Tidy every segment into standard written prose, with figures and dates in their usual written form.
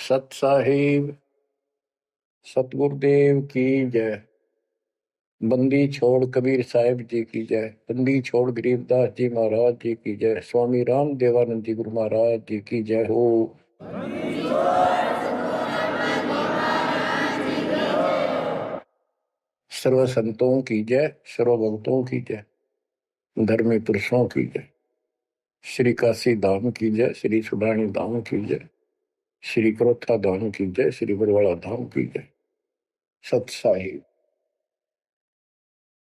सत साहिब सतगुरुदेव की जय। बंदी छोड़ कबीर साहिब जी की जय। बंदी छोड़ गरीबदास जी महाराज जी की जय। स्वामी राम देवानंद जी गुरु महाराज जी की जय हो। सर्व संतों की जय, सर्व भक्तों की जय, धर्मी पुरुषों की जय। श्री काशी धाम की जय, श्री सुडानी धाम की जय, श्री क्रोथा धाम की जय, श्री बरवाड़ा धाम की जय। सत साहिब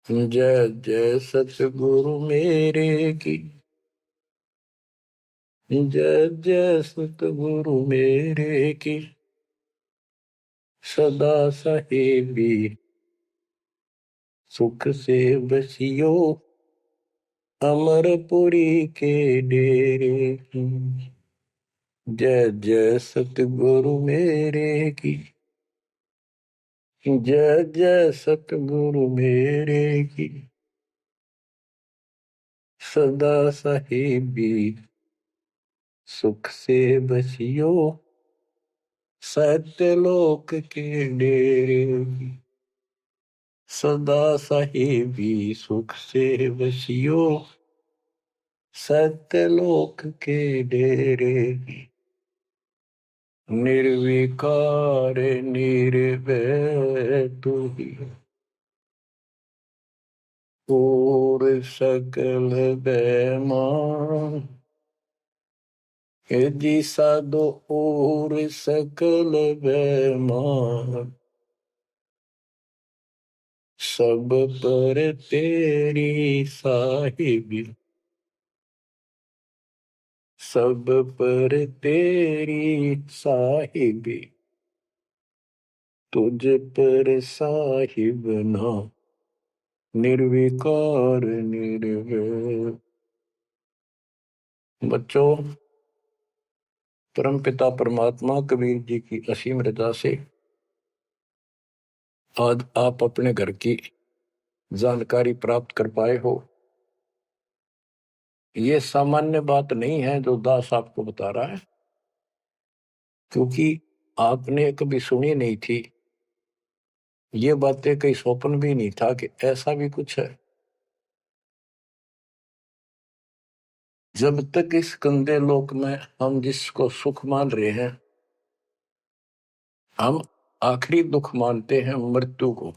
जय जय सतगुरु मेरे की जय जय सतगुरु मेरे की। सदा साहेबी सुख से बसियो अमरपुरी के डेरे की। जय जय सतगुरु मेरे की जय जय सतगुरु मेरे की। सदा साहेबी सुख से बसियो सत्यलोक के डेरे की। सदा साहेबी सुख से बसियो सत्यलोक के डेरे की। निर्विकार निर्भय तू ही और सकल बेमान। जी साधो और सकल बेमान। सब पर तेरी साहिबी सब पर तेरी साहिबी। तुझ पर साहिब ना निर्विकार निर्भय। बच्चों, परमपिता परमात्मा कबीर जी की असीम रजा से आज आप अपने घर की जानकारी प्राप्त कर पाए हो। ये सामान्य बात नहीं है जो दास आपको बता रहा है, क्योंकि आपने कभी सुनी नहीं थी। ये बातें कहीं स्वप्न भी नहीं था कि ऐसा भी कुछ है। जब तक इस गंदे लोक में हम जिसको सुख मान रहे हैं, हम आखिरी दुख मानते हैं मृत्यु को,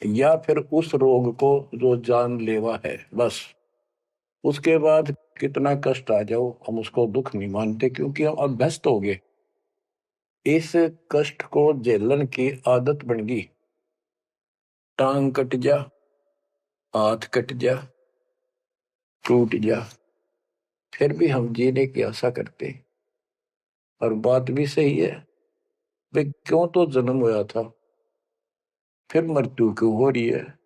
या फिर उस रोग को जो जानलेवा है। बस उसके बाद कितना कष्ट आ जाओ हम उसको दुख नहीं मानते, क्योंकि हम अभ्यस्त हो गए। इस कष्ट को झेलन की आदत बन गई। टांग कट जा, हाथ कट जा, टूट जा, फिर भी हम जीने की आशा करते। और बात भी सही है, वे क्यों तो जन्म हुआ था, फिर मृत्यु क्यों हो रही है।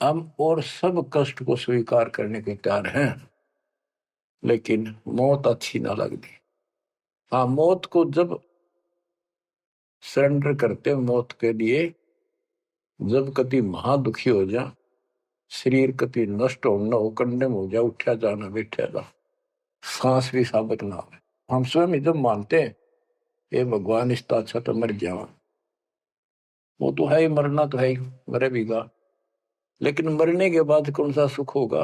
हम और सब कष्ट को स्वीकार करने के तैयार हैं, लेकिन मौत अच्छी ना लगती। हाँ, मौत को जब सरेंडर करते मौत के लिए, जब कति महादुखी हो जा, शरीर कति नष्ट हो न हो, कंडम हो जा, उठा जाना बैठा जा, सांस भी साबित ना हो। हम स्वयं जब मानते हैं ये भगवान इसका अच्छा तो मर जावा, वो तो है ही, मरना तो है ही, मरे भीगा। लेकिन मरने के बाद कौन सा सुख होगा।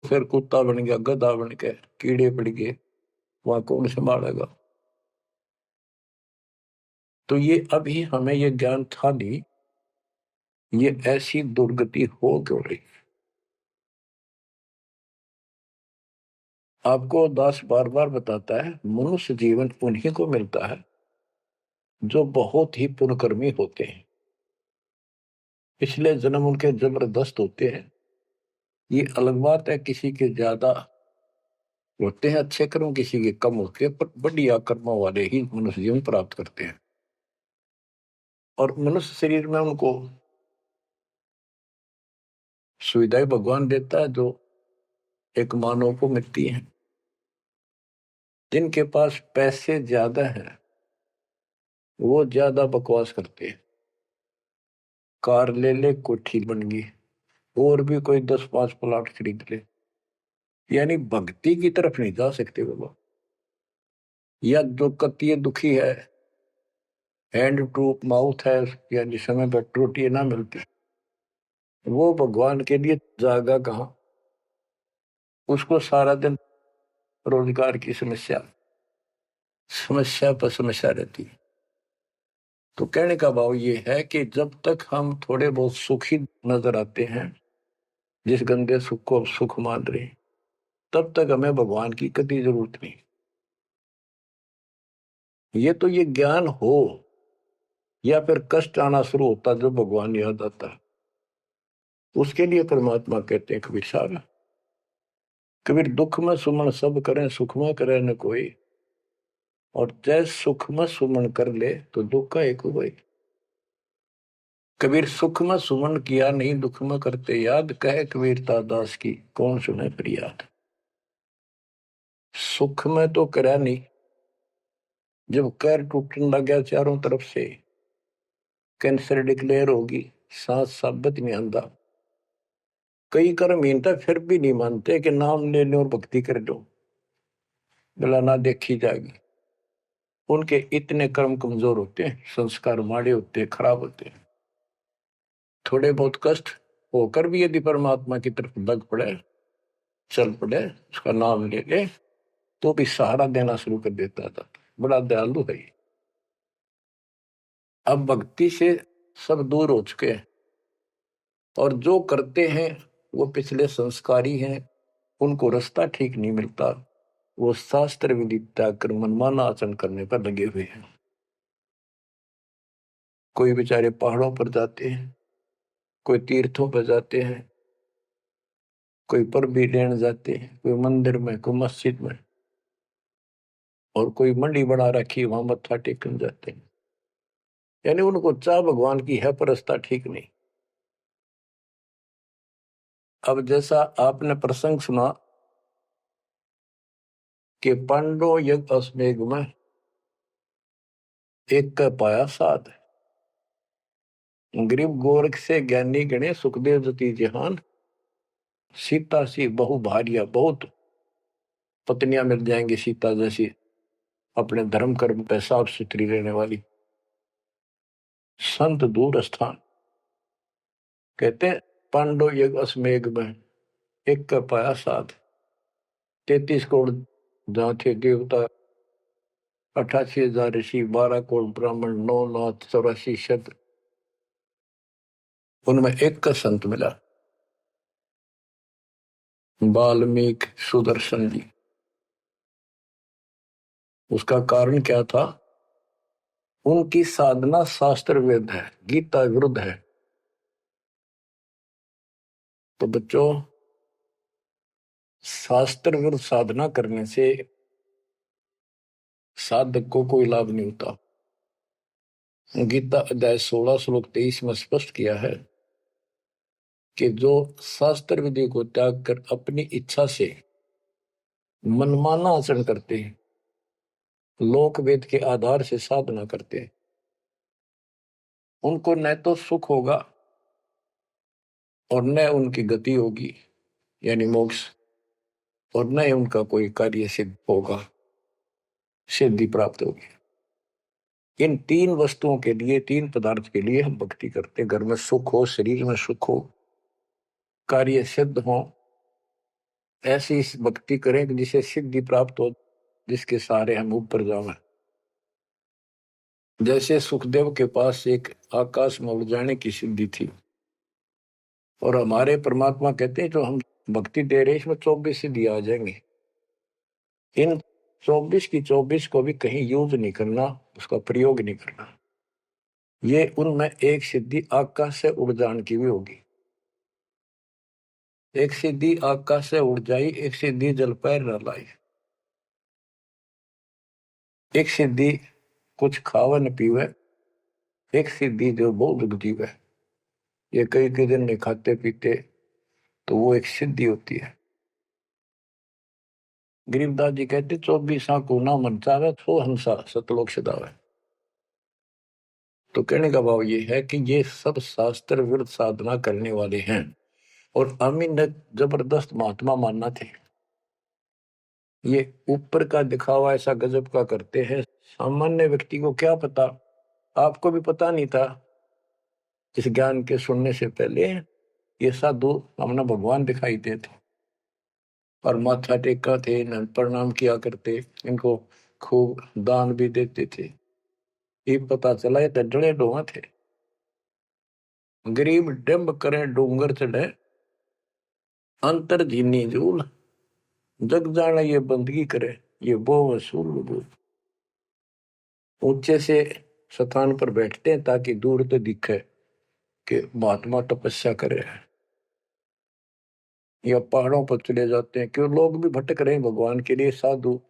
फिर कुत्ता बन गया, गधा बन के कीड़े पड़ गए, वहां कौन संभालेगा। तो ये अभी हमें ये ज्ञान था नहीं, ये ऐसी दुर्गति हो क्यों रही। आपको दास बार बार बताता है, मनुष्य जीवन उन्हीं को मिलता है जो बहुत ही पुण्यकर्मी होते हैं। पिछले जन्म उनके जबरदस्त होते हैं। ये अलग बात है, किसी के ज्यादा होते हैं अच्छे कर्म, किसी के कम होते हैं, पर बढ़िया कर्मों वाले ही मनुष्य जीवन प्राप्त करते हैं। और मनुष्य शरीर में उनको सुविधाएं भगवान देता है जो एक मानव को मिलती है। जिनके पास पैसे ज्यादा हैं वो ज्यादा बकवास करते हैं। कार ले ले, कोठी बन गई, और भी कोई 10-5 प्लाट खरीद ले, यानी भक्ति की तरफ नहीं जा सकते बाबा। या जो कतिय दुखी है, हैंड टू माउथ है, यानी समय पर रोटी ना मिलती, वो भगवान के लिए जागा कहाँ? उसको सारा दिन रोजगार की समस्या समस्या पर समस्या रहती है। तो कहने का भाव ये है कि जब तक हम थोड़े बहुत सुखी नजर आते हैं, जिस गंदे सुख को सुख मान रहे, तब तक हमें भगवान की कभी जरूरत नहीं। ये तो ये ज्ञान हो या फिर कष्ट आना शुरू होता जब भगवान याद आता, उसके लिए परमात्मा कहते हैं कबीर साहब, कबीर दुख में सुमन सब करें, सुख में करे न कोई, और जय सुख में सुमन कर ले तो दुख का एक हो भाई। कबीर सुख में सुमन किया नहीं, दुख में करते याद, कहे कबीरता दास की कौन सुने फरियाद। सुख में तो करा नहीं, जब कैर टूटने लग गया चारों तरफ से, कैंसर डिक्लेयर होगी, सांस साबित नहीं आंदा, कई कर्म मीनता फिर भी नहीं मानते कि नाम ले लो और भक्ति कर लो, गला ना देखी जाएगी। उनके इतने कर्म कमजोर होते हैं, संस्कार माड़े होते हैं, खराब होते हैं। थोड़े बहुत कष्ट होकर भी यदि परमात्मा की तरफ लग पड़े, चल पड़े, उसका नाम ले ले, तो भी सहारा देना शुरू कर देता था। बड़ा दयालु है। अब भक्ति से सब दूर हो चुके हैं, और जो करते हैं वो पिछले संस्कारी हैं, उनको रास्ता ठीक नहीं मिलता, वो शास्त्र विधि त्याग कर मनमाना आचरण करने पर लगे हुए हैं। कोई बेचारे पहाड़ों पर जाते हैं, कोई तीर्थों पर जाते हैं, कोई पर भी लेने जाते हैं, कोई मंदिर में, कोई मस्जिद में, और कोई मंडी बना रखी वहां मत्था टेकने जाते हैं। यानी उनको चाह भगवान की है पर रास्ता ठीक नहीं। अब जैसा आपने प्रसंग सुना कि पांडव यज्ञ अश्वमेघ में एक का पाया साध, गरीब गोरख से ज्ञानी गणे, सुखदेव जति जहान, सीता सी बहु भारिया, बहुत पत्नियां मिल जाएंगी सीता जैसी, अपने धर्म कर्म पे साफ सुथरी रहने वाली। संत दूर स्थान, कहते हैं पांडव यज्ञ अश्वमेघ में एक का पाया साध, 33 करोड़ जहां थे देवता, 88,000 ऋषि, 12 करोड़ ब्राह्मण, 9,84 शत्र, उनमें एक का संत मिला, वाल्मीकि सुदर्शन जी। उसका कारण क्या था? उनकी साधना शास्त्र वेद है, गीता विरुद्ध है। तो बच्चों, शास्त्र विरुद्ध साधना करने से साधक को कोई लाभ नहीं होता। गीता अध्याय 16 श्लोक 23 में स्पष्ट किया है कि जो शास्त्र विधि को त्याग कर अपनी इच्छा से मनमाना आचरण करते हैं, लोक वेद के आधार से साधना करते हैं, उनको न तो सुख होगा और न उनकी गति होगी, यानी मोक्ष, और न ही उनका कोई कार्य सिद्ध होगा, सिद्धि प्राप्त होगी। इन तीन वस्तुओं के लिए, तीन पदार्थ के लिए हम भक्ति करते हैं। घर में सुख हो, शरीर में सुख हो, कार्य सिद्ध हो, ऐसी भक्ति करें कि जिसे सिद्धि प्राप्त हो, जिसके सहारे हम ऊपर जावें। जैसे सुखदेव के पास एक आकाश में उड़ जाने की सिद्धि थी, और हमारे परमात्मा कहते हैं जो हम भक्ति दे रहे हैं इसमें 24 सिद्धि आ जाएंगे। इन 24 की 24 को भी कहीं यूज नहीं करना, उसका प्रयोग नहीं करना। ये उनमें एक सिद्धि आकाश से उड़ जाने की भी होगी। एक सिद्धि आकाश से उड़ जाई, एक सिद्धि जल पैर न लाई, एक सिद्धि कुछ खावे न पीवे, एक सिद्धि जो बहुत जीवे। ये कई कई दिन नहीं खाते पीते तो वो एक सिद्धि होती है। गरीबदास जी कहते 24 को ना मन चावे, सो हंसा सतलोक सदावे। तो कहने का भाव ये है कि ये सब शास्त्र विरुद्ध साधना करने वाले हैं, और अमीन ने जबरदस्त महात्मा मानना थे। ये ऊपर का दिखावा ऐसा गजब का करते हैं, सामान्य व्यक्ति को क्या पता। आपको भी पता नहीं था इस ज्ञान के सुनने से पहले, ये साधु हमने भगवान दिखाई देते और माथा टेका थे, इन्हें प्रणाम किया करते, इनको खूब दान भी देते थे। ये पता चला ये तो जड़े डोहा थे। गरीब डिम्ब करे डूंगर चढ़े, अंतर जीनी जूल, जग जाने ये बंदगी करे, ये बो वसूल वजूल। ऊंचे से स्थान पर बैठते हैं ताकि दूर तो दिखे कि महात्मा तपस्या कर रहे हैं, या पहाड़ों पर चले जाते हैं क्यों लोग भी भटक रहे हैं भगवान के लिए। साधु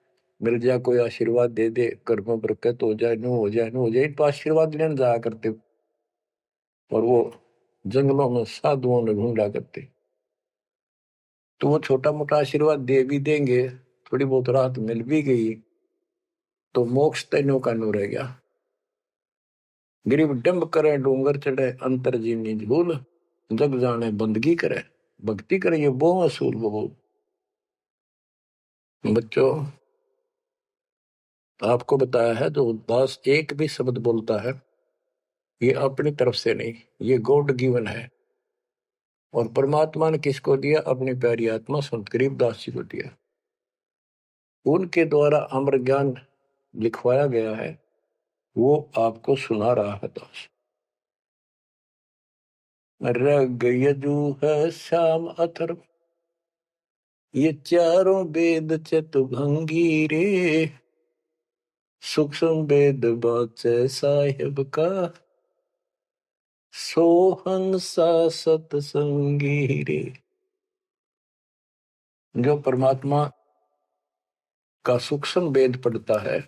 मिल जाए, कोई आशीर्वाद दे दे, घर में बरकत हो जाए, नो हो जाए, नो हो जाए, तो आशीर्वाद लेने जाया करते और वो जंगलों में साधुओं ने ढूंढा करते। तो वो छोटा मोटा आशीर्वाद दे भी देंगे, थोड़ी बहुत राहत मिल भी गई तो मोक्ष तैनो का नो रह गया। गरीब डंब करे डूंगर चढ़े, अंतर जीवनी झूल, जग जाने बंदगी करे, भक्ति करे, ये वो असूल वो। बच्चों, आपको बताया है जो दास एक भी शब्द बोलता है ये अपनी तरफ से नहीं, ये गॉड गिवन है। और परमात्मा ने किसको दिया? अपनी प्यारी आत्मा संत गरीबदास जी को दिया। उनके द्वारा अमर ज्ञान लिखवाया गया है, वो आपको सुना रहा है दास। रग यजु है श्याम अथर्व, ये चारों वेद चतुभंगी रे, सूक्ष्म वेद बाचे साहिब का, सोहंसा सतसंगी रे। जो परमात्मा का सूक्ष्म वेद पढ़ता है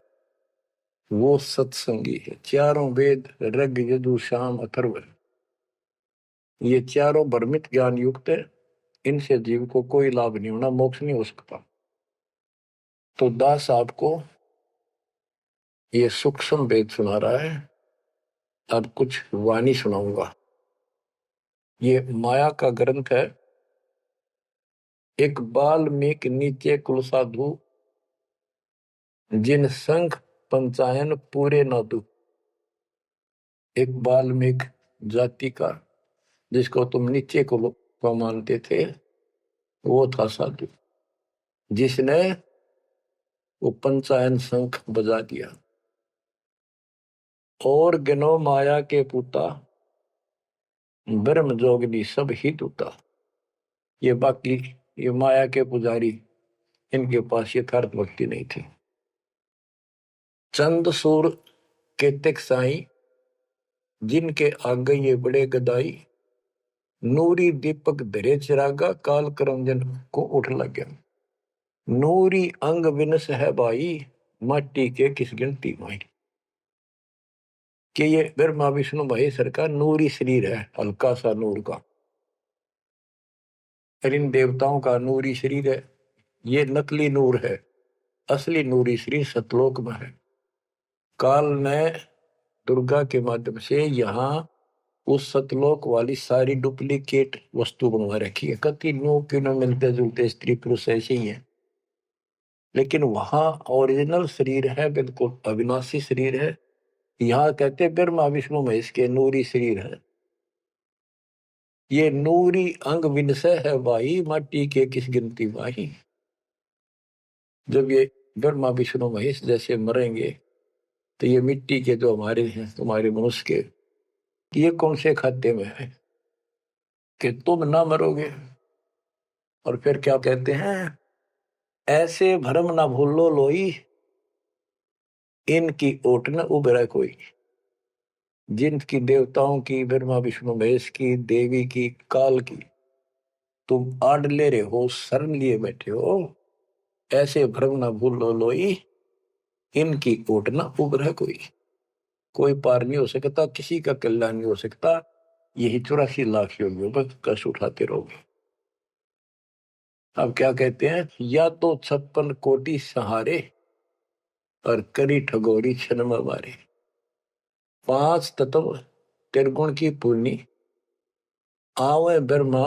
वो सत्संगी है। चारों वेद ऋग यजु साम अथर्व, ये चारों भ्रमित ज्ञान युक्त है, इनसे जीव को कोई लाभ नहीं होना, मोक्ष नहीं हो सकता। तो दास आपको ये सूक्ष्म वेद सुना रहा है। अब कुछ वाणी सुनाऊंगा। ये माया का ग्रंथ है। एक बाल्मीकि नीचे कुल साधु, जिन संख पंचायन पूरे न दू। एक बाल्मीकि जाति का, जिसको तुम नीचे कुल को मानते थे, वो था साधु जिसने वो पंचायन शंख बजा दिया। और गिनो माया के पुता, ब्रह्म जोगनी सब ही टूटा। ये बाकी ये माया के पुजारी, इनके पास यथार्थ भक्ति नहीं थी। चंद सूर के तिक साई, जिनके आगे ये बड़े गदाई, नूरी दीपक धरे चिरागा, काल करमजन को उठ लग गया। नूरी अंग विनस है भाई, माटी के किस गिनती भाई। कि ये ब्रह्मा विष्णु महेश्वर का नूरी शरीर है, हल्का सा नूर का। इन देवताओं का नूरी शरीर है, ये नकली नूर है, असली नूरी शरीर सतलोक में है। काल ने दुर्गा के माध्यम से यहाँ उस सतलोक वाली सारी डुप्लीकेट वस्तु बनवा रखी है। कति नो क्यों न मिलते जुलते स्त्री पुरुष ऐसे ही है, लेकिन वहां ओरिजिनल शरीर है, बिल्कुल अविनाशी शरीर है। यहाँ कहते ब्रह्मा विष्णु महेश के नूरी शरीर है। ये नूरी अंग विनसय है भाई, माटी के किस गिनती भाई। जब ये ब्रह्मा विष्णु महेश जैसे मरेंगे तो ये मिट्टी के जो हमारे हैं, तुम्हारे मनुष्य के, ये कौन से खाते में है कि तुम ना मरोगे। और फिर क्या कहते हैं? ऐसे भरम ना भूलो लोई, इनकी ओट न उभरे कोई। जिनकी देवताओं की, ब्रह्मा विष्णु महेश की, देवी की, काल की तुम आड़ ले रहे हो, शरण लिए बैठे हो, ऐसे भ्रम ना भूलो लोई, इनकी ओट न उभरे कोई। कोई पार नहीं हो सकता, किसी का कल्याण नहीं हो सकता। यही 84 लाख योगियों पर कष्ट उठाते रहोगे। अब क्या कहते हैं? या तो 56 कोटि सहारे, और करी ठगोरी छन मारे। 5 तत्व त्रिगुण की पूर्णी, आवे ब्रह्मा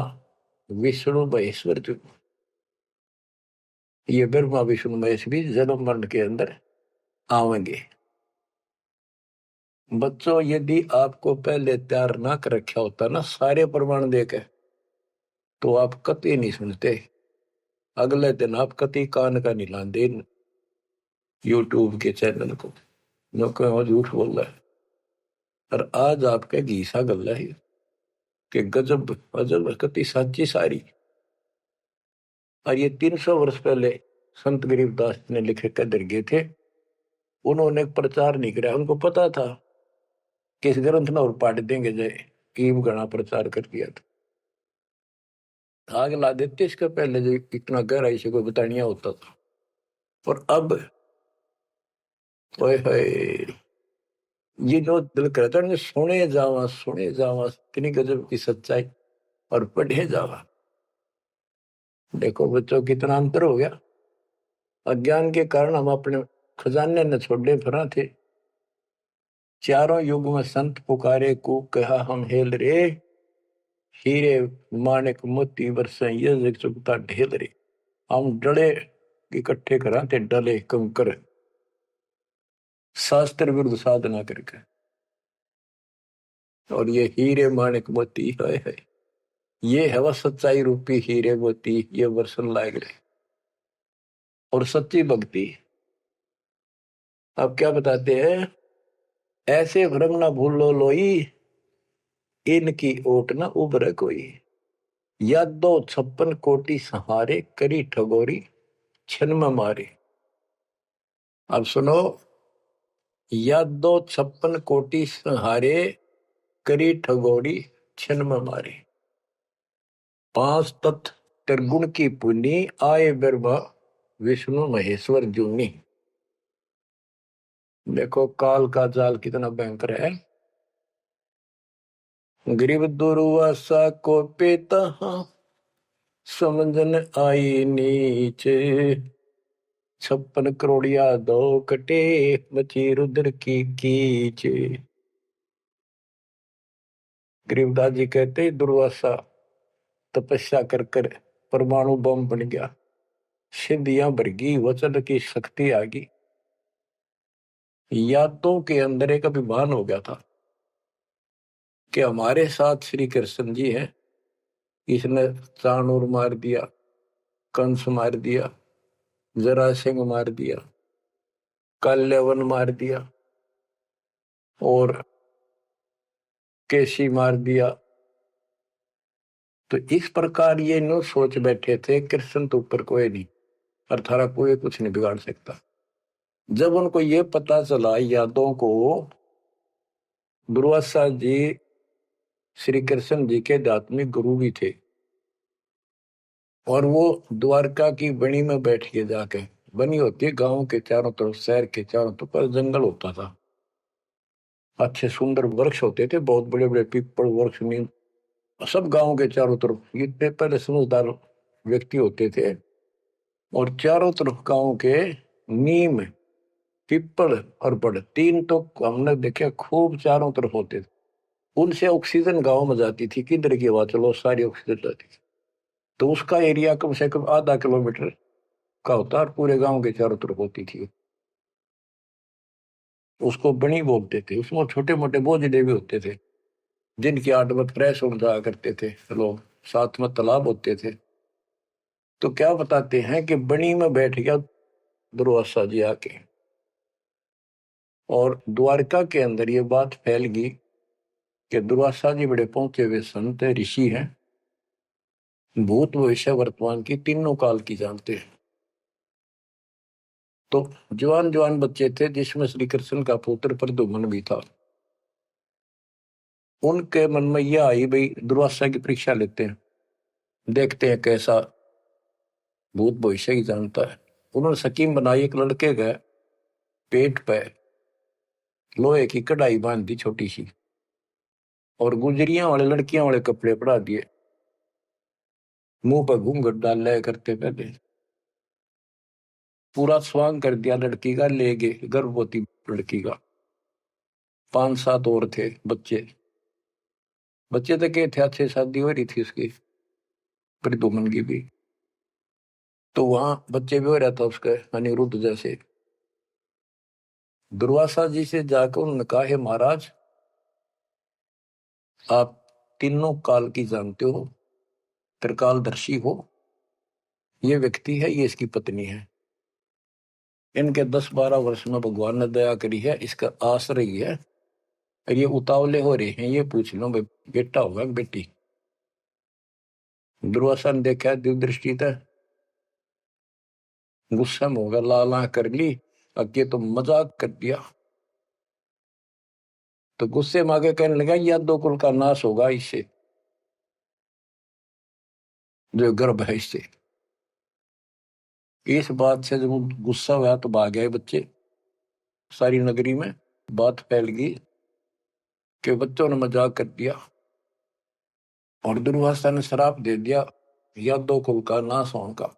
विष्णु महेश्वर। ये ब्रह्मा विष्णु महेश भी जन्म मरण के अंदर आवेंगे। बच्चों, यदि आपको पहले तैयार ना कर रखा होता ना सारे प्रमाण देके, तो आप कतई नहीं सुनते। अगले दिन आप कतई कान का नहीं लाते यूट्यूब के चैनल को, जो कहो झूठ बोल रहा है। और आज आपके घीसा गल है कि गजब अजब कतई साची सारी। और ये 300 वर्ष पहले संत गरीबदास ने लिखे कदर गए थे। उन्होंने प्रचार नहीं किया, उनको पता था कि इस ग्रंथ ना और पाट देंगे जय ईब गणा प्रचार कर दिया था। आग ला देते इसका पहले जो इतना गहराई से कोई बतानिया होता था। और अब ओए होए, ये जो दिल करता है सुने जावा इतनी गजब की सच्चाई और पढ़े जावा। देखो बच्चों कितना अंतर हो गया। अज्ञान के कारण हम अपने खजाने न छोड़े फिरा थे। चारों युग में संत पुकारे को कहा हम हेल रे, हीरे माणिक मोती बरसे ये जग चुकता ढेल रे। हम डले इकट्ठे करा थे, डले कंकर शास्त्र विरुद्ध साधना करके। और ये हीरे माणिक मोती है ये है वह सच्चाई रूपी हीरे मोती, ये वर्षन लाग रहे और सच्ची भक्ति। अब क्या बताते हैं, ऐसे भ्रम ना भूलो लोई, इनकी ओट न उभरे कोई। यादो 56 कोटि सहारे, करी ठगोरी छन में मारे। अब सुनो, यादो 56 कोटि सहारे, करी ठगोरी छन में मारे। 5 तत्व त्रिगुण की पुनी, आए ब्रह्मा विष्णु महेश्वर जूनी। देखो काल का जाल कितना भयंकर है। गरीब दुर्वासा को पेता समझन आई नीचे, 56 करोड़िया दो कटे, मची रुद्र की कीचे। गरीबदास जी कहते दुर्वासा तपस्या कर कर परमाणु बम बन गया, सिद्धियां भर गई, वचन की शक्ति आ गई। यादों के अंदर एक अभिमान हो गया था कि हमारे साथ श्री कृष्ण जी हैं। इसने चाणूर मार दिया, कंस मार दिया, जरासिंह मार दिया, कल्यवन मार दिया और केसी मार दिया। तो इस प्रकार ये नो सोच बैठे थे कृष्ण तो ऊपर कोई नहीं और थारा कोई कुछ नहीं बिगाड़ सकता। जब उनको ये पता चला यादों को, दुर्वासा जी श्री कृष्ण जी के आध्यात्मिक गुरु भी थे और वो द्वारका की बनी में बैठ के जाके, बनी होती है गांव के चारों तरफ, शहर के चारों तरफ पर जंगल होता था, अच्छे सुंदर वृक्ष होते थे, बहुत बड़े बड़े पीपल वृक्ष नीम, सब गांव के चारों तरफ। इतने पहले समझदार व्यक्ति होते थे और चारों तरफ गांव के नीम, पीपल और बड़, तीन तो हमने देखे खूब चारों तरफ होते थे। उनसे ऑक्सीजन गांव में जाती थी, किधर की हवा चलो सारी ऑक्सीजन जाती थी। तो उसका एरिया कम से कम आधा किलोमीटर का होता और पूरे गांव के चारों तरफ होती थी। उसको बनी बोलते थे। उसमें छोटे मोटे बोझले भी होते थे जिनकी आटमत फ्रेश हो जाया करते थे लोग, साथ में तालाब होते थे। तो क्या बताते हैं कि बनी में बैठ गया दुर्वासा जी आके और द्वारका के अंदर ये बात फैल गई कि दुर्वासा जी बड़े पहुंचे हुए संत ऋषि हैं, भूत भविष्य वर्तमान की तीनों काल की जानते हैं। तो जवान जवान बच्चे थे जिसमें श्री कृष्ण का पुत्र प्रद्युम्न भी था। उनके मन में यह आई भाई दुर्वासा की परीक्षा लेते हैं, देखते हैं कैसा भूत भविष्य की जानता है। उन्होंने स्कीम बनाई, एक लड़के का पेट पे लोहे की कढ़ाई बांध दी छोटी सी और गुजरियां वाले लड़कियां वाले कपड़े पड़ा दिए, मुंह पर घूंघट डाल लिया करते पहले, पूरा स्वांग कर दिया लड़की का, ले गए गर्भवती लड़की का। 5-7 और थे बच्चे, बच्चे तो क्या थे, अच्छे शादी हो रही थी उसकी प्रद्युम्न की भी। तो वहां बच्चे भी हो रहा था उसके अनिरुद्ध जैसे। दुर्वासा जी से जाकर उन्होंने कहा, हे महाराज, आप तीनों काल की जानते हो, त्रिकालदर्शी हो। ये व्यक्ति है, ये इसकी पत्नी है। इनके 10-12 वर्ष में भगवान ने दया करी है, इसका आश्रय ही है। और ये उतावले हो रहे हैं, ये पूछ लो भाई बेटा होगा कि बेटी। दुर्वासा ने देखा दिव्य दृष्टि था, गुस्सा में होगा, लाला कर ली, अब ये तो मजाक कर दिया। तो गुस्से में आगे कहने लगा, यह दो कुल का नाश होगा इससे, जो गर्भ है इससे। इस बात से जब गुस्सा हुआ तो भाग गए बच्चे। सारी नगरी में बात फैल गई कि बच्चों ने मजाक कर दिया और दुर्वासा ने श्राप दे दिया या दो कुल का नाश होने का।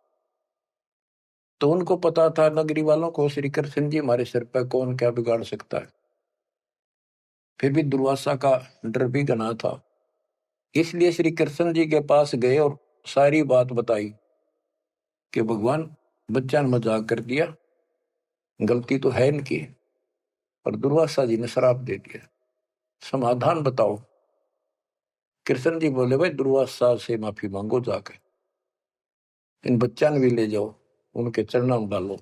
तो उनको पता था, नगरी वालों को, श्री कृष्ण जी हमारे सिर पर कौन क्या बिगाड़ सकता है। फिर भी दुर्वासा का डर भी घना था, इसलिए श्री कृष्ण जी के पास गए और सारी बात बताई कि भगवान, बच्चा ने मजाक कर दिया, गलती तो है इनकी, और दुर्वासा जी ने श्राप दे दिया, समाधान बताओ। कृष्ण जी बोले, भाई दुर्वासा से माफी मांगो जाकर, इन बच्चा ने भी ले जाओ, उनके चरणों में डालो।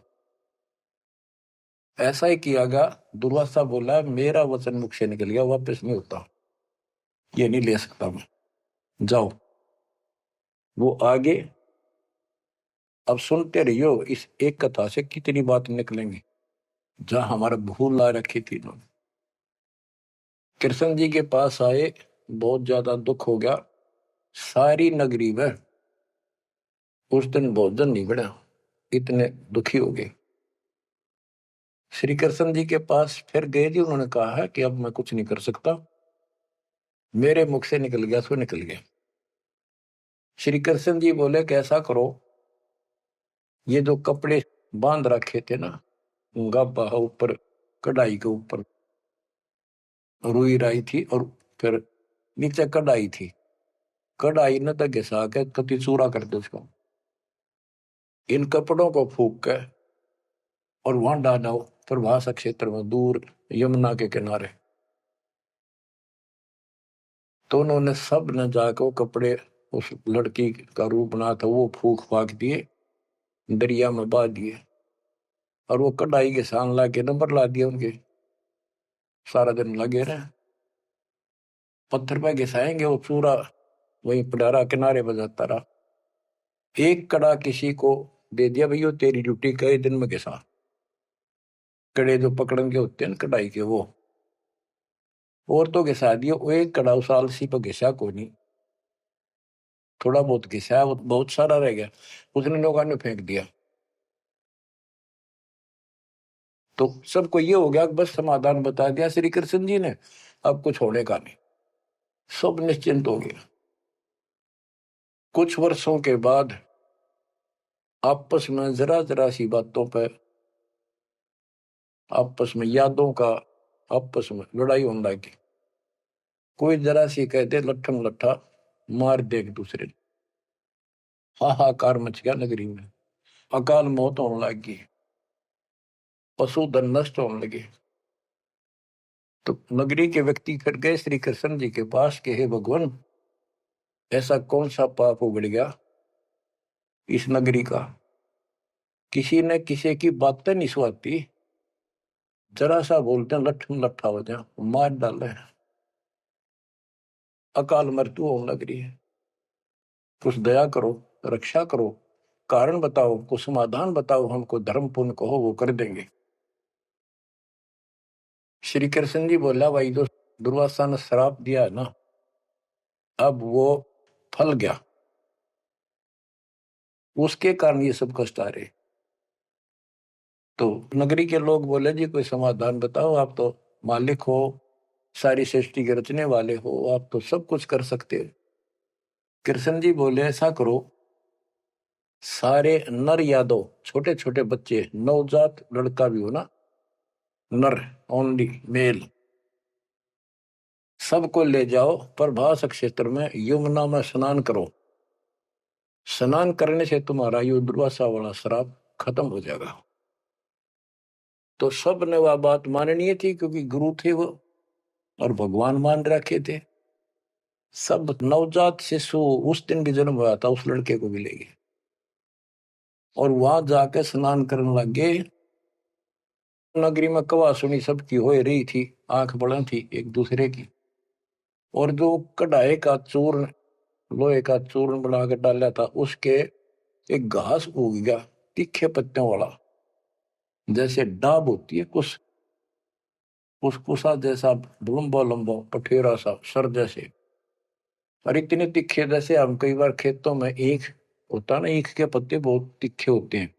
ऐसा ही किया गया। दुर्वासा बोला, मेरा वचन मुख से निकल गया, वापस नहीं होता, ये नहीं ले सकता मैं, जाओ। वो आगे, अब सुनते रहियो, इस एक कथा से कितनी बात निकलेंगी, जहां हमारा भूल ला रखी थी इन्होंने। कृष्ण जी के पास आए, बहुत ज्यादा दुख हो गया, सारी नगरी में उस दिन भोजन नहीं बना, इतने दुखी हो गए। श्री कृष्ण जी के पास फिर गए जी, उन्होंने कहा है कि अब मैं कुछ नहीं कर सकता, मेरे मुख से निकल गया सो निकल गया। श्री कृष्ण जी बोले, कैसा करो, ये जो कपड़े बांध रखे थे ना, गाबा ऊपर, कढ़ाई के ऊपर रुई राई थी, और फिर नीचे कढ़ाई थी, कढ़ाई न तो घिसा के कति चूरा कर दो उसको, इन कपड़ों को फूक के और वहां डालो प्रभास क्षेत्र में, दूर यमुना के किनारे। तो उन्होंने सब ने जाकर वो कपड़े, उस लड़की का रूप बना था, वो फूक फाक दिए, दरिया में बहा दिए, और वो कढ़ाई के सान ला के नंबर ला दिए उनके। सारा दिन लगे रहे, पत्थर पे घिसाएंगे, वो चूरा वहीं पडारा किनारे बजाता रहा। एक कड़ा किसी को दे दिया, भैया तेरी ड्यूटी कई दिन में घिसा, कड़े जो पकड़न के होते हैं ना कढ़ाई के, वो और तो घिसा दिया। वो एक कड़ा उस आलसी पर घिसा को नहीं, थोड़ा बहुत घिसा, वो बहुत सारा रह गया, उसने लोगों ने फेंक दिया। तो सबको ये हो गया, बस समाधान बता दिया श्री कृष्ण जी ने, अब कुछ होने का नहीं, सब निश्चिंत हो गया। कुछ वर्षों के बाद आपस में जरा जरा सी बातों पर, आपस में यादों का, आपस में लड़ाई होने लगी। कोई जरा सी कहते लट्ठम लट्ठा मार दे एक दूसरे ने, हाहाकार मच गया नगरी में, अकाल मौत होने लगी, पशुधन नष्ट होने लगे। तो नगरी के व्यक्ति फिर गए श्री कृष्ण जी के पास कि हे भगवान, ऐसा कौन सा पाप उगड़ गया इस नगरी का, किसी ने किसी की बातें नहीं सुहाती, जरा सा बोलते हैं लट्ठम लट्ठा हो जाए, मार डाले, अकाल मृत्यु होने लग रही है। कुछ दया करो, रक्षा करो, कारण बताओ, कुछ समाधान बताओ, हमको धर्म पुण्य कहो, वो कर देंगे। श्री कृष्ण जी बोला, भाई जो दुर्वासा ने श्राप दिया है ना, अब वो फल गया, उसके कारण ये सब कष्ट आ रहे। तो नगरी के लोग बोले, जी कोई समाधान बताओ, आप तो मालिक हो, सारी सृष्टि के रचने वाले हो, आप तो सब कुछ कर सकते हो। कृष्ण जी बोले, ऐसा करो, सारे नर यादव, छोटे छोटे बच्चे, नवजात लड़का भी हो ना, नर, ओनली मेल, सबको ले जाओ प्रभास क्षेत्र में, यमुना में स्नान करो, स्नान करने से तुम्हारा ये दुर्वासा वाला श्राप खत्म हो जाएगा। तो सब ने वह बात माननी थी, क्योंकि गुरु थे वो और भगवान मान रखे थे। सब नवजात शिशु उस दिन भी जन्म हुआ था उस लड़के को मिलेगी, और वहां जाके स्नान करने लग गए। नगरी में कवा सुनी सबकी हो रही थी, आंख बड़ा थी एक दूसरे की। और जो कढ़ाई का चूर्ण, लोहे का चूर्ण बना कर डाला था, उसके एक घास उग गया तीखे पत्तियों वाला, जैसे डाब होती है कुछ कुसकुसा जैसा, लंबा लंबा पठेरा सा सर जैसे, और इतने तीखे जैसे हम कई बार खेतों में ईख होता ना, ईख के पत्ते बहुत तीखे होते हैं।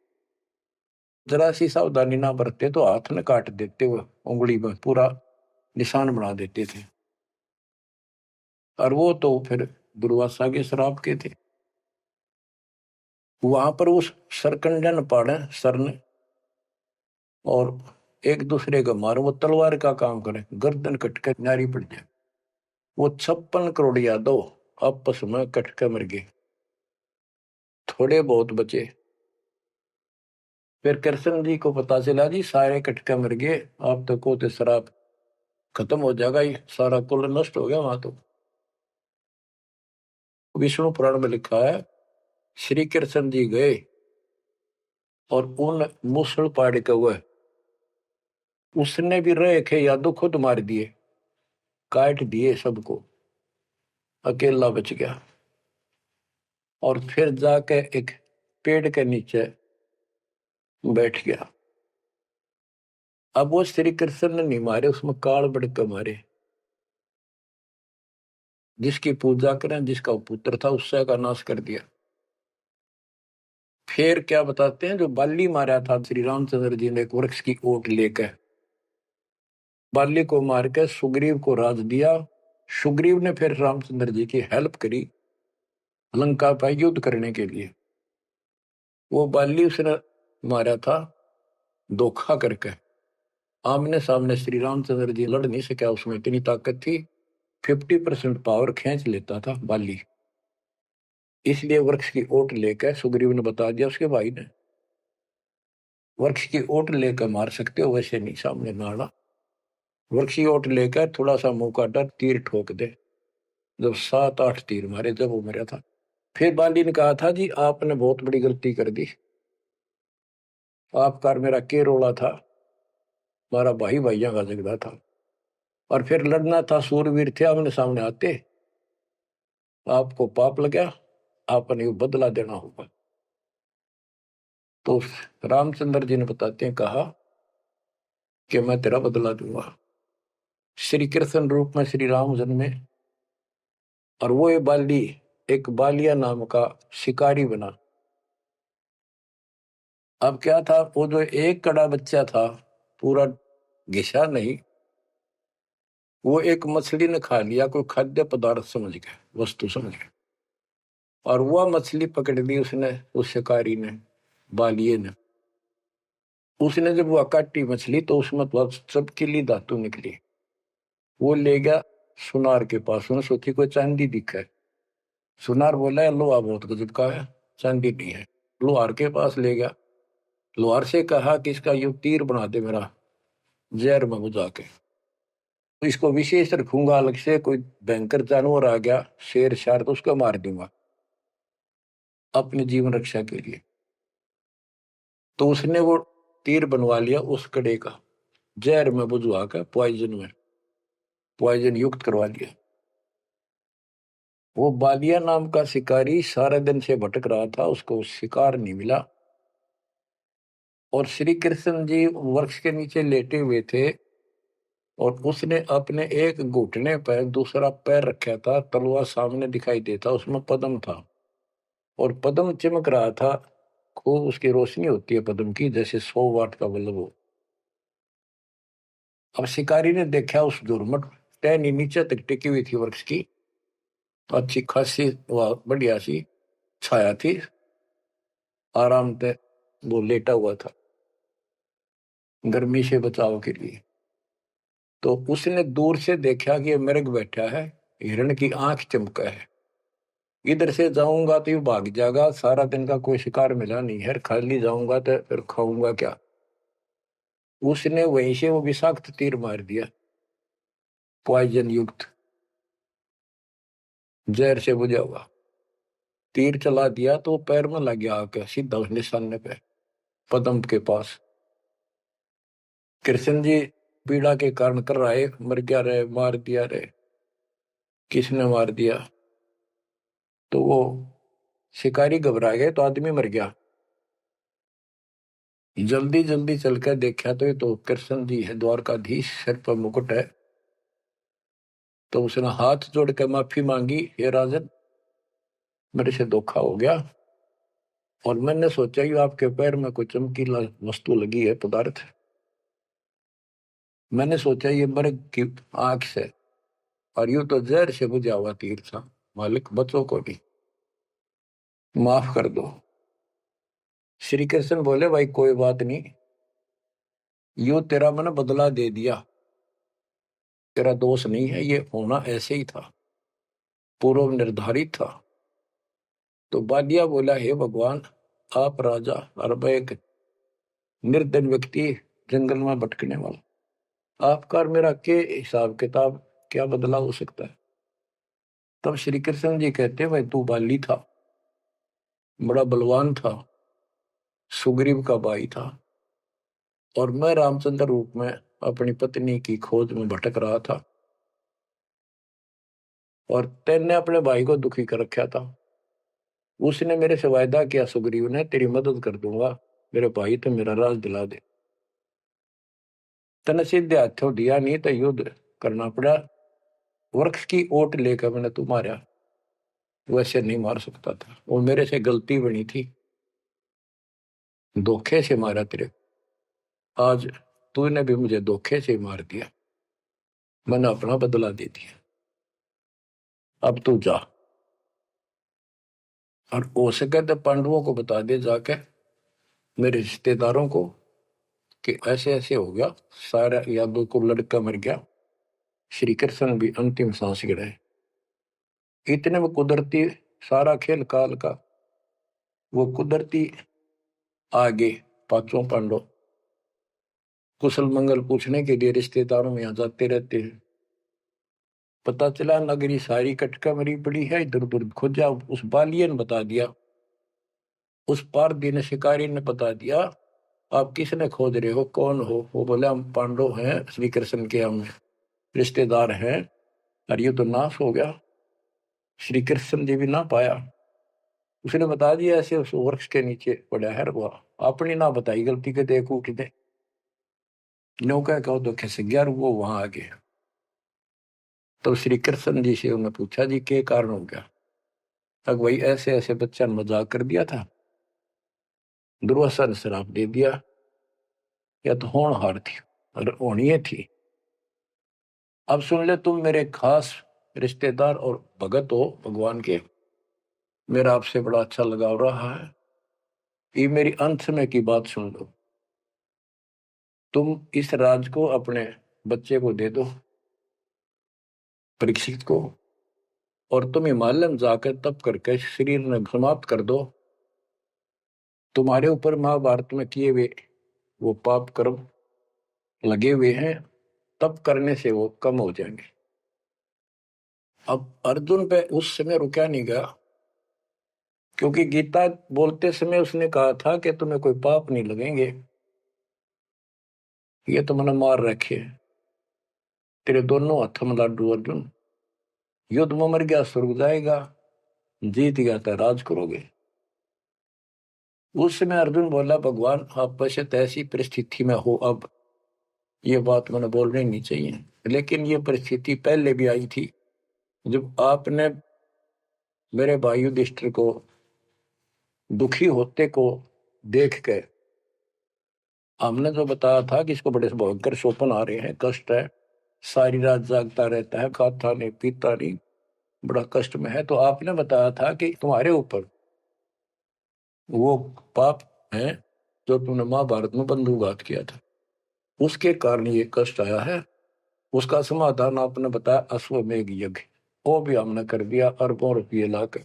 जरा सी सावधानी ना बरते तो हाथ में काट देते, वो उंगली में पूरा निशान बना देते थे। और वो तो फिर दुर्वासा के श्राप के थे। वहां पर उस सरकंडन पाड़े सर ने, और एक दूसरे को मारो, वो तलवार का काम करे, गर्दन कटके नारी पड़ जाए। वो 56 करोड़ यादव आपस में कटके मर गए, थोड़े बहुत बचे। फिर कृष्ण जी को पता चला जी सारे कटके मर गए, आप तो को तो शराब खत्म हो जाएगा, ये सारा कुल नष्ट हो गया। वहां तो विष्णु पुराण में लिखा है, श्री कृष्ण जी गए और उन मूसल पाड़ के हुए, उसने भी रहे खे यादव खुद मार दिए, काट दिए सबको, अकेला बच गया। और फिर जाके एक पेड़ के नीचे बैठ गया। अब वो श्री कृष्ण ने नहीं मारे, उसमें काल बढ़ के मारे। जिसकी पूजा करें, जिसका पुत्र था, उससे का नाश कर दिया। फिर क्या बताते हैं, जो बाली मारा था श्री रामचंद्र जी ने एक वृक्ष की ओट लेकर, बाली को मार के सुग्रीव को राज दिया। सुग्रीव ने फिर रामचंद्र जी की हेल्प करी लंका पर युद्ध करने के लिए। वो बाली उसने मारा था धोखा करके, आमने सामने श्री रामचंद्र जी लड़ नहीं सका, उसमें इतनी ताकत थी, 50% पावर खींच लेता था बाली। इसलिए वृक्ष की ओट लेकर सुग्रीव ने बता दिया उसके भाई ने, वृक्ष की ओट लेकर मार सकते हो, वैसे नहीं सामने ना आना। वृक्ष की ओट लेकर थोड़ा सा मुंह काटा, तीर ठोक दे। जब 7-8 तीर मारे, जब वो मरा था। फिर बाली ने कहा था जी आपने बहुत बड़ी गलती कर दी, आपका मेरा के रोला था, हमारा भाई भाइयों का झगड़ा था, और फिर लड़ना था, सूरवीर थे आमने सामने आते, आपको पाप लगा, आपने बदला देना होगा। तो रामचंद्र जी ने बताते हैं, कहा कि मैं तेरा बदला दूंगा। श्री कृष्ण रूप में श्री राम जन्मे, और वो ये बाली एक बालिया नाम का शिकारी बना। अब क्या था, वो जो एक कड़ा बच्चा था, पूरा घिसा नहीं, वो एक मछली ने खा लिया, कोई खाद्य पदार्थ समझ के, वस्तु समझ के, और वह मछली पकड़ ली उसने, उस शिकारी ने, बालिए ने। उसने जब वह काटी मछली, तो उसमें तो चमकीली धातु निकली। वो ले गया सुनार के पास, उसने सोची कोई चांदी दिखा है। सुनार बोला है लोहा बहुत गजब का है, चांदी नहीं है। लोहार के पास ले गया, लोहार से कहा कि इसका यू तीर बना दे मेरा, जहर में बुझा के, तो इसको विशेष रखूंगा, अलग से कोई भयंकर जानवर आ गया, शेर शार, तो उसको मार दूंगा अपने जीवन रक्षा के लिए। तो उसने वो तीर बनवा लिया उस कड़े का, जहर में बुझवा कर, पॉइजन युक्त करवा लिया। वो बालिया नाम का शिकारी सारे दिन से भटक रहा था, उसको शिकार नहीं मिला। और श्री कृष्ण जी वृक्ष के नीचे लेटे हुए थे, और उसने अपने एक घुटने पर दूसरा पैर रखा था, तलवार सामने दिखाई देता, उसमें पद्म था, और पद्म चमक रहा था खूब, उसकी रोशनी होती है पद्म की, जैसे 100 वाट का बल्ब हो। अब शिकारी ने देखा उस दुर्मट टहनी नीचे तक टिकी हुई थी वृक्ष की, अच्छी खासी वह बढ़िया सी छाया थी, आराम से वो लेटा हुआ था गर्मी से बचाव के लिए। तो उसने दूर से देखा कि ये मृग बैठा है, हिरण की आंख चमका है, इधर से जाऊंगा तो ये भाग जाएगा, सारा दिन का कोई शिकार मिला नहीं है, खाली जाऊंगा तो फिर खाऊंगा क्या। उसने वहीं से वो विषाक्त तीर मार दिया, पॉइजन युक्त, जहर से बुझा हुआ तीर चला दिया, तो पैर में लग गया आके सीधा उस निशाने पे, पदम के पास। कृष्ण जी पीड़ा के कारण कर रहा है, मर गया रे, मार दिया रे। किसने मार दिया? तो वो शिकारी घबरा गए तो आदमी मर गया। जल्दी जल्दी चल कर देखा तो ये तो कृष्ण जी है, द्वारकाधीश, सिर पर मुकुट है। तो उसने हाथ जोड़ कर माफी मांगी, हे राजन, मेरे से धोखा हो गया, और मैंने सोचा कि आपके पैर में कोई चमकीला वस्तु लगी है, पदार्थ। मैंने सोचा ये मर्ग की आंख से, और यूं तो जहर से बुझा हुआ तीर था। मालिक, बच्चों को भी माफ कर दो। श्री कृष्ण बोले, भाई कोई बात नहीं, यूं तेरा मैंने बदला दे दिया, तेरा दोष नहीं है, ये होना ऐसे ही था, पूर्व निर्धारित था। तो बालिया बोला, हे भगवान, आप राजा और मैं एक निर्धन व्यक्ति, जंगल में भटकने वाला, आपका और मेरा के हिसाब किताब, क्या बदला हो सकता है? तब श्री कृष्ण जी कहते, भाई तू बाली था, बड़ा बलवान था, सुग्रीव का भाई था, और मैं रामचंद्र रूप में अपनी पत्नी की खोज में भटक रहा था, और तेने अपने भाई को दुखी कर रखा था। उसने मेरे से वायदा किया, सुग्रीव ने, तेरी मदद कर दूंगा, मेरे भाई तो मेरा राज दिला दे। तने सीधे हाथों दिया नहीं तो युद्ध करना पड़ा, वृक्ष की ओट लेकर मैंने तू मारा, वैसे नहीं मार सकता था, वो मेरे से गलती बनी थी, धोखे से मारा तेरे। आज तूने भी मुझे धोखे से मार दिया, मैंने अपना बदला दे दिया, अब तू जा, और हो सके तो पांडवों को बता दे जाके, मेरे रिश्तेदारों को, कि ऐसे ऐसे हो गया, सारा यादव को लड़का मर गया, श्री कृष्ण भी अंतिम सांस गिराए। इतने में कुदरती, सारा खेल काल का, वो कुदरती आगे पांचों पांडव कुशल मंगल पूछने के लिए रिश्तेदारों में आ जाते रहते हैं। पता चला नगरी सारी कटका मरी पड़ी है, इधर उधर खोजा, उस बालिए ने बता दिया, उस पार दिन शिकारी ने बता दिया, आप किसने खोज रहे हो, कौन हो? वो बोले, हम पांडव हैं, श्री कृष्ण के हम रिश्तेदार हैं, और ये तो नाश हो गया, श्री कृष्ण जी भी ना पाया। उसने बता दिया, ऐसे उस वृक्ष के नीचे पड़ा है, वो अपनी ना बताई गलती के, देख उठ दे, नौका कहो तो खिस गया, वो वहां आ गया। तो श्री कृष्ण जी से उन्होंने पूछा, जी क्या कारण हो गया? तक वही ऐसे ऐसे बच्चा ने मजाक कर दिया था, दुर्वासा ने श्राप दे दिया, या तो होनहार थी और होनी थी। अब सुन ले, तुम मेरे खास रिश्तेदार और भगत हो भगवान के, मेरा आपसे बड़ा अच्छा लगाव रहा है, ये मेरी अंत समय की बात सुन लो। तुम इस राज को अपने बच्चे को दे दो, परीक्षित को, और तुम हिमालय में जाकर तप करके शरीर में समाप्त कर दो। तुम्हारे ऊपर महाभारत में किए हुए वो पाप कर्म लगे हुए हैं, तप करने से वो कम हो जाएंगे। अब अर्जुन पे उस समय रुका नहीं गया, क्योंकि गीता बोलते समय उसने कहा था कि तुम्हें कोई पाप नहीं लगेंगे, ये तो मैंने मार रखे, तेरे दोनों हाथों में लाडू अर्जुन, युद्ध में मर गया स्वर्ग जाएगा, जीत गया तो राज करोगे। उस समय अर्जुन बोला, भगवान आप बशत ऐसी परिस्थिति में हो, अब ये बात मैंने बोलनी नहीं चाहिए, लेकिन ये परिस्थिति पहले भी आई थी, जब आपने मेरे भाई युधिष्ठिर को दुखी होते को देख के, हमने जो बताया था कि इसको बड़े भयंकर स्वप्न आ रहे हैं, कष्ट है, सारी रात जागता रहता है, खाता नहीं पीता नहीं, बड़ा कष्ट में है, तो आपने बताया था कि तुम्हारे ऊपर वो पाप है जो तुमने महाभारत में बंधुघात किया था, उसके कारण ये कष्ट आया है। उसका समाधान आपने बताया, अश्वमेघ यज्ञ, वो भी हमने कर दिया, अरबों रुपये लाकर।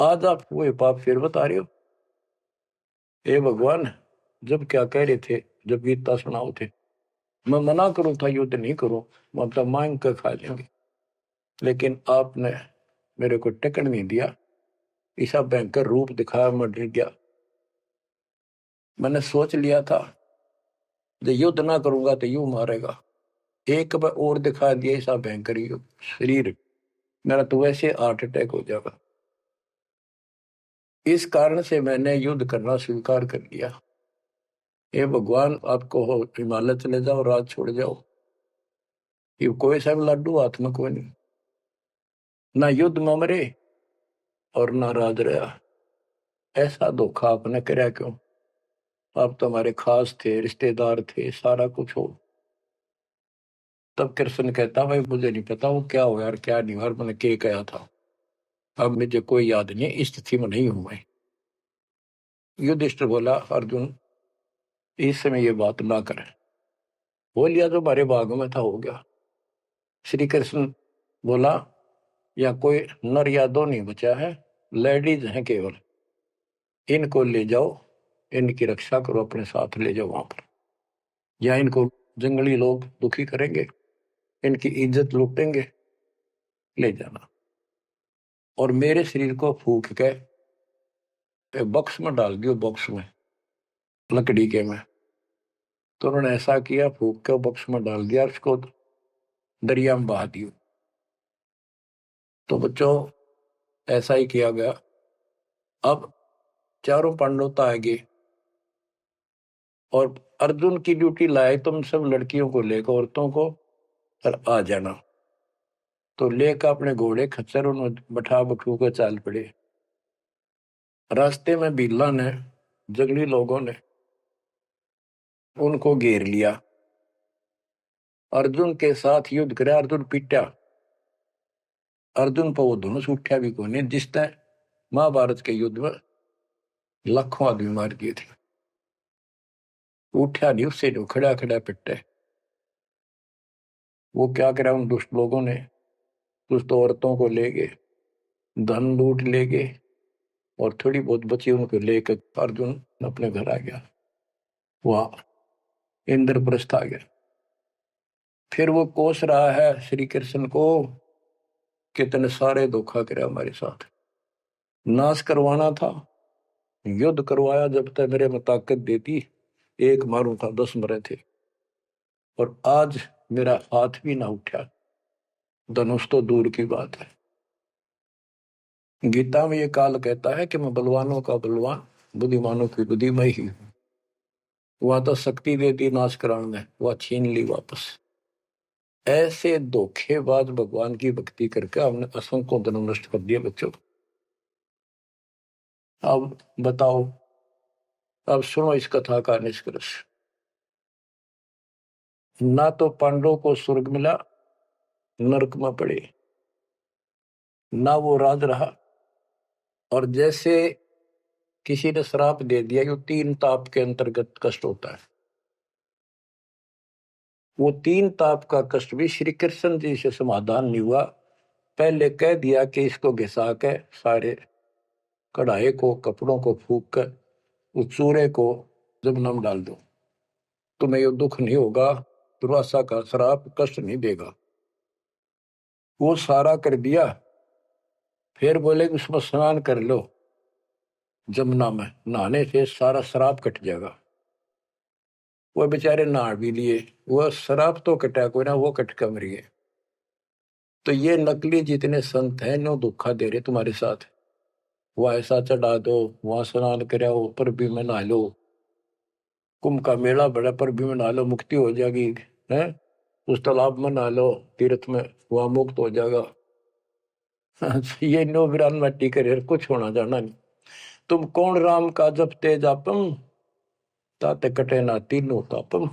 आज आप वही पाप फिर बता रहे हो। हे भगवान, जब क्या कह रहे थे, जब गीता सुनाओ थे, मैं मना करूं था युद्ध नहीं करूं, मतलब मांग कर खा लेंगे, लेकिन आपने मेरे को टिकट नहीं दिया, ऐसा भयंकर रूप दिखाया, मैं डर गया। मैंने सोच लिया था जो युद्ध ना करूंगा तो यूं मारेगा, एक बार और दिखा दिया ऐसा भयंकर शरीर, मेरा तो वैसे हार्ट अटैक हो जाएगा। इस कारण से मैंने युद्ध करना स्वीकार कर लिया। हे भगवान, आपको हो हिमालय चले जाओ, राज छोड़ जाओ, ये कोई सा भी लाडू हाथ में कोई नहीं, ना युद्ध में मरे और ना राज रहा। ऐसा धोखा आपने कराया क्यों? आप तो हमारे खास थे, रिश्तेदार थे, सारा कुछ हो। तब कृष्ण कहता, भाई मुझे नहीं पता वो क्या हुआ और क्या नहीं हुआ, और मैंने क्या कहा था, अब मुझे कोई याद नहीं, इस स्थिति में नहीं हूं मैं। युधिष्ठिर बोला, अर्जुन इस समय ये बात ना करें, हो लिया जो हमारे भाग में था हो गया। श्री कृष्ण बोला, या कोई नर या दो नहीं बचा है, लेडीज हैं केवल, इनको ले जाओ, इनकी रक्षा करो, अपने साथ ले जाओ वहां पर, या इनको जंगली लोग दुखी करेंगे, इनकी इज्जत लूटेंगे, ले जाना। और मेरे शरीर को फूक के बॉक्स में डाल दियो, बॉक्स में, लकड़ी के में। तो उन्होंने ऐसा किया, फूक के बॉक्स में डाल दिया, उसको दरिया में बहा दियो। तो बच्चों ऐसा ही किया गया। अब चारों पांडव तो आगे, और अर्जुन की ड्यूटी लाए, तुम सब लड़कियों को लेकर, औरतों को, और आ जाना। तो लेकर अपने घोड़े खच्चर उन्होंने बैठा बठू कर चाल पड़े। रास्ते में बिल्ला ने, जंगली लोगों ने उनको घेर लिया, अर्जुन के साथ युद्ध करे, अर्जुन पीटा, अर्जुन पर वो धनुष उठा भी कोई नहीं, जिसने महाभारत के युद्ध में लाखों आदमी मार दिए थे, उठा नहीं, उससे जो खड़ा खड़ा पिटे। वो क्या करा उन दुष्ट लोगों ने, कुछ तो औरतों को ले गए, धन लूट ले गए, और थोड़ी बहुत बची उनको लेकर अर्जुन अपने घर आ गया, वहां इंद्रप्रस्थ आ गया। फिर वो कोस रहा है श्री कृष्ण को, कितने सारे धोखा करे हमारे साथ, नाश करवाना था, युद्ध करवाया, जब तक मेरे में ताकत देती एक मारू था 10 मरे थे, और आज मेरा हाथ भी ना उठा, धनुष तो दूर की बात है। गीता में ये काल कहता है कि मैं बलवानों का बलवान, बुद्धिमानों की बुद्धि में ही हूं। वहां तो शक्ति देती नाश कराने, वह छीन ली वापस। ऐसे धोखेबाज भगवान की भक्ति करके हमने असंख्यों जन्म नष्ट कर दिए बच्चों। अब बताओ, अब सुनो इस कथा का निष्कर्ष। ना तो पांडवों को स्वर्ग मिला, नरक में पड़े, ना वो राज रहा, और जैसे किसी ने श्राप दे दिया, जो 3 ताप के अंतर्गत कष्ट होता है, वो 3 ताप का कष्ट भी श्री कृष्ण जी से समाधान नहीं हुआ। पहले कह दिया कि इसको घिसा के सारे कढ़ाई को, कपड़ों को फूक कर उस चूरे को जमुना में डाल दो, तुम्हें ये दुख नहीं होगा, दुर्वासा का श्राप कष्ट नहीं देगा। वो सारा कर दिया, फिर बोले कि उसमें स्नान कर लो, जमुना में नहाने से सारा श्राप कट जाएगा। वो बेचारे नहा भी लिए, वो श्राप तो कटा कोई ना, वो कट कम रही है। तो ये नकली जितने संत हैं, नो धोखा दे रहे तुम्हारे साथ, वह ऐसा चढ़ा दो, वहां स्नान कराओ, पर भी में नहा लो, कुंभ का मेला बड़ा, पर भी में नहा लो, मुक्ति हो जाएगी, है उस तालाब में नहा लो, तीर्थ में, वहां मुक्त हो जाएगा। ये नो विरान मट्टी करे, कुछ होना जाना नहीं। तुम कौन राम का जपते जापम, ताते कटे ना तीनों तापम।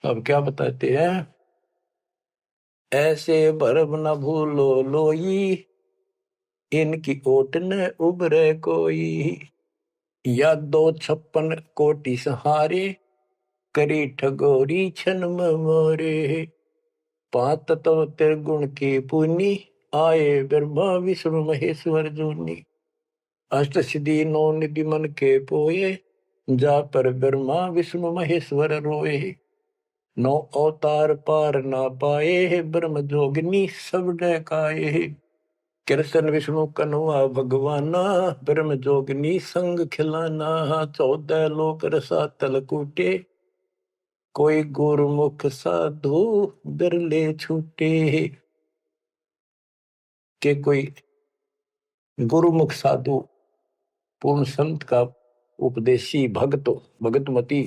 अब क्या बताते हैं, ऐसे भरम न भूलो लोई, इनकी ओट न उबरे कोई, या 256 कोटि सहारे, करी ठगोरी छन मोरे, 5 तत्व त्रिगुण की पुनी, आए ब्रह्मा विष्णु महेश्वर जोनी। अष्ट सिद्धि नौ निधि मन के पोए, जा पर ब्रह्मा विष्णु महेश्वर रोए। नौ अवतार पार ना पाए, ब्रह्म जोगिनी सब डकाए। कृष्ण विष्णु कन्वा भगवाना, ब्रह्म जोगिनी संग खिलाना। 14 लोक रसातल कूटे, कोई गुरुमुख साधु बिरले छूटे। के कोई गुरुमुख साधु पूर्ण संत का उपदेशी भक्त भगतमती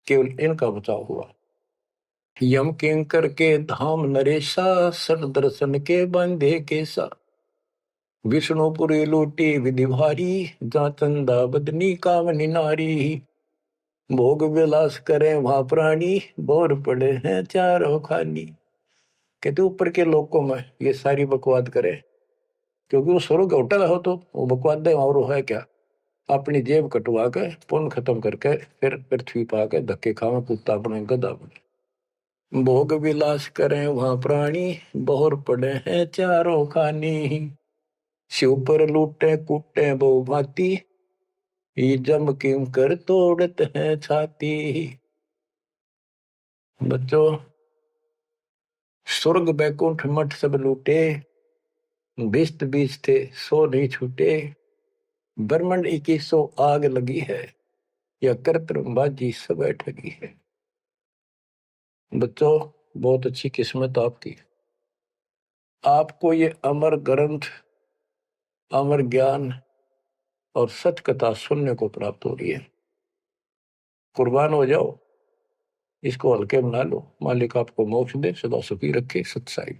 केवल इनका बचाव हुआ। यम किंकर के धाम नरेशा, सर दर्शन के बंधे केसा। विष्णुपुरी लूटी विधि भारी, जा चंदा बदनी कामनी नारी। भोग विलास करे वहां प्राणी, बोर पड़े हैं चारों खानी। कहते ऊपर के लोकों में ये सारी बकवाद करे, क्योंकि वो स्वर्ग होटल हो तो वो बकवाद है और वो है क्या, अपनी जेब कटवा के पुण्य खत्म करके फिर पृथ्वी पा के धक्के खावे कुत्ता बने गधा बने। भोग विलास करें वहां प्राणी, बोर पड़े हैं चारों खानी। शिव पर लूटे कूटे बहु भांति, ये जम किम कर तोड़ते हैं छाती। बच्चों, स्वर्ग बैकुंठ मठ सब लूटे, बिस्त बीज थे सो नहीं छूटे। ब्रह्मंड 2100 आग लगी है, या कर्तबाजी सब ठगी है। बच्चों, बहुत अच्छी किस्मत आपकी, आपको ये अमर ग्रंथ, अमर ज्ञान और सच कथा सुनने को प्राप्त हो रही है। कुर्बान हो जाओ, इसको हल्के बना लो। मालिक आपको मोक्ष दे, सदा सुखी रखे। सत्साई।